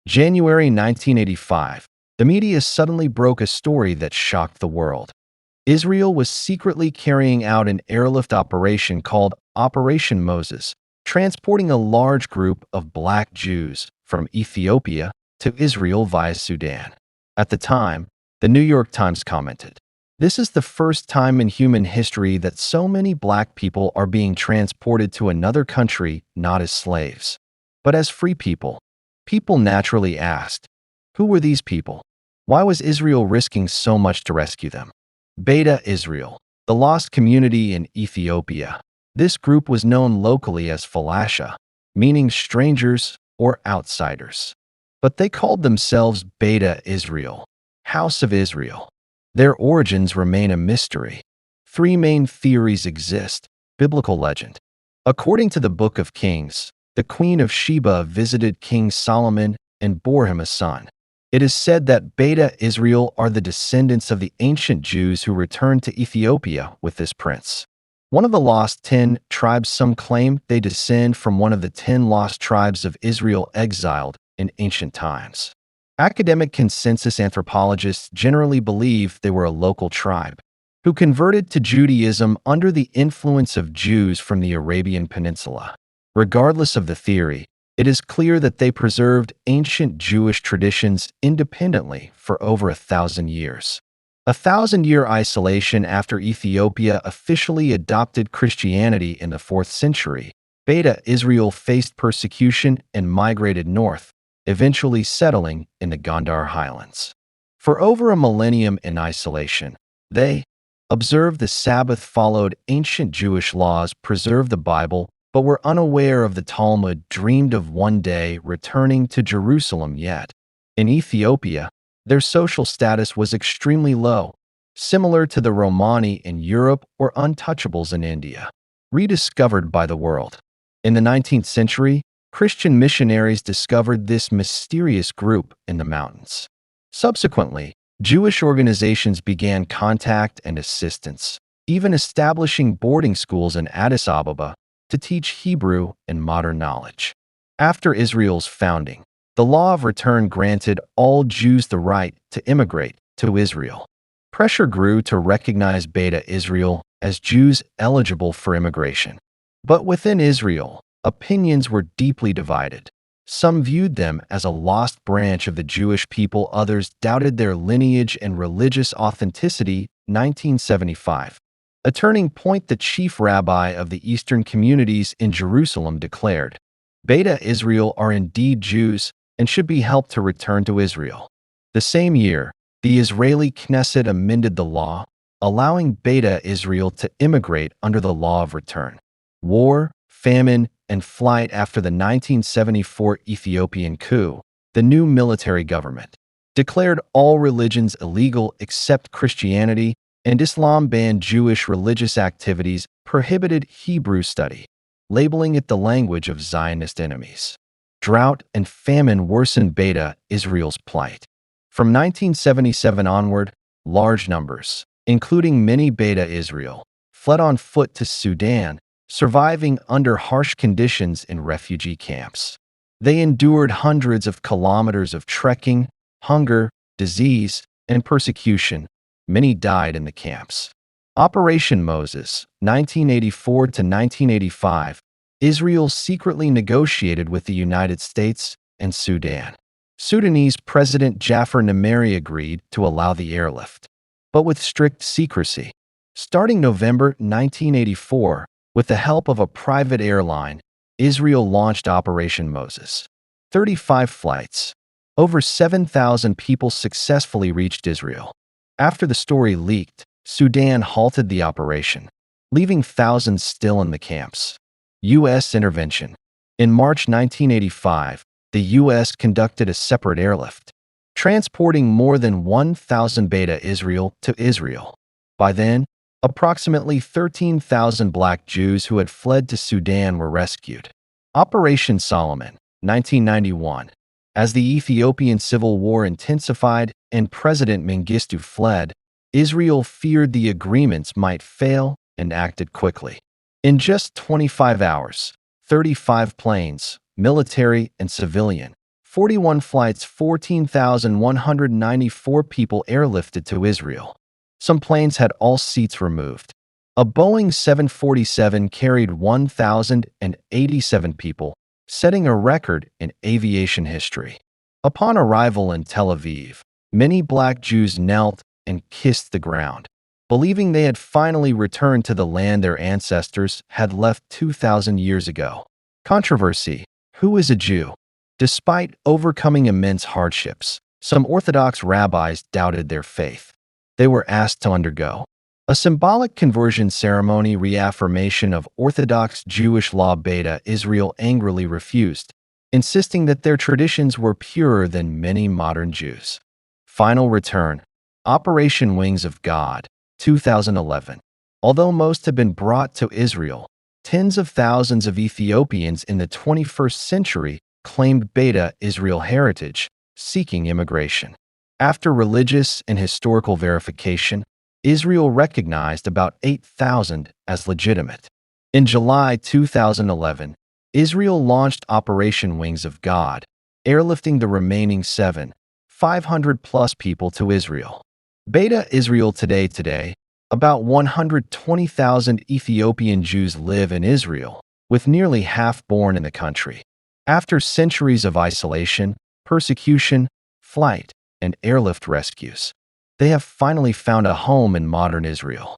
January 1985. The media suddenly broke a story that shocked the world. Israel was secretly carrying out an airlift operation called Operation Moses, transporting a large group of black Jews from Ethiopia to Israel via Sudan. At the time, the New York Times commented, "This is the first time in human history that so many black people are being transported to another country not as slaves, but as free people." People naturally asked, who were these people? Why was Israel risking so much to rescue them? Beta Israel, the lost community in Ethiopia. This group was known locally as Falasha, meaning strangers or outsiders. But they called themselves Beta Israel, House of Israel. Their origins remain a mystery. Three main theories exist. Biblical legend. According to the Book of Kings, the Queen of Sheba visited King Solomon and bore him a son. It is said that Beta Israel are the descendants of the ancient Jews who returned to Ethiopia with this prince. One of the lost 10 tribes, some claim they descend from one of the 10 lost tribes of Israel exiled in ancient times. Academic consensus anthropologists generally believe they were a local tribe who converted to Judaism under the influence of Jews from the Arabian Peninsula. Regardless of the theory, it is clear that they preserved ancient Jewish traditions independently for over 1,000 years. A 1,000-year isolation after Ethiopia officially adopted Christianity in the 4th century, Beta Israel faced persecution and migrated north, eventually settling in the Gondar highlands. For over a millennium in isolation, they observed the Sabbath, followed ancient Jewish laws, preserved the Bible, but were unaware of the Talmud, dreamed of one day returning to Jerusalem. Yet, in Ethiopia, their social status was extremely low, similar to the Romani in Europe or untouchables in India. Rediscovered by the world. In the 19th century, Christian missionaries discovered this mysterious group in the mountains. Subsequently, Jewish organizations began contact and assistance, even establishing boarding schools in Addis Ababa to teach Hebrew and modern knowledge. After Israel's founding, the law of return granted all Jews the right to immigrate to Israel. Pressure grew to recognize Beta Israel as Jews eligible for immigration. But within Israel, opinions were deeply divided. Some viewed them as a lost branch of the Jewish people, others doubted their lineage and religious authenticity. 1975. A turning point, the chief rabbi of the Eastern communities in Jerusalem declared, "Beta Israel are indeed Jews and should be helped to return to Israel." The same year, the Israeli Knesset amended the law, allowing Beta Israel to immigrate under the law of return. War, famine, and flight. After the 1974 Ethiopian coup, the new military government declared all religions illegal except Christianity, and Islam banned Jewish religious activities, prohibited Hebrew study, labeling it the language of Zionist enemies. Drought and famine worsened Beta Israel's plight. From 1977 onward, large numbers, including many Beta Israel, fled on foot to Sudan, surviving under harsh conditions in refugee camps. They endured hundreds of kilometers of trekking, hunger, disease, and persecution. Many died in the camps. Operation Moses, 1984 to 1985. Israel secretly negotiated with the United States and Sudan. Sudanese President Jafar Nameri agreed to allow the airlift, but with strict secrecy. Starting November 1984, with the help of a private airline, Israel launched Operation Moses. 35 flights. Over 7,000 people successfully reached Israel. After the story leaked, Sudan halted the operation, leaving thousands still in the camps. U.S. intervention. In March 1985, the U.S. conducted a separate airlift, transporting more than 1,000 Beta Israel to Israel. By then, approximately 13,000 black Jews who had fled to Sudan were rescued. Operation Solomon, 1991. As the Ethiopian civil war intensified and President Mengistu fled, Israel feared the agreements might fail and acted quickly. In just 25 hours, 35 planes, military and civilian, 41 flights, 14,194 people airlifted to Israel. Some planes had all seats removed. A Boeing 747 carried 1,087 people, setting a record in aviation history. Upon arrival in Tel Aviv, many black Jews knelt and kissed the ground, believing they had finally returned to the land their ancestors had left 2,000 years ago. Controversy: who is a Jew? Despite overcoming immense hardships, some Orthodox rabbis doubted their faith. They were asked to undergo a symbolic conversion ceremony reaffirmation of Orthodox Jewish law. Beta Israel angrily refused, insisting that their traditions were purer than many modern Jews. Final return: Operation Wings of God, 2011. Although most have been brought to Israel, tens of thousands of Ethiopians in the 21st century claimed Beta Israel heritage, seeking immigration. After religious and historical verification, Israel recognized about 8,000 as legitimate. In July 2011, Israel launched Operation Wings of God, airlifting the remaining 500-plus people to Israel. Beta Israel today, about 120,000 Ethiopian Jews live in Israel, with nearly half born in the country. After centuries of isolation, persecution, flight, and airlift rescues, they have finally found a home in modern Israel.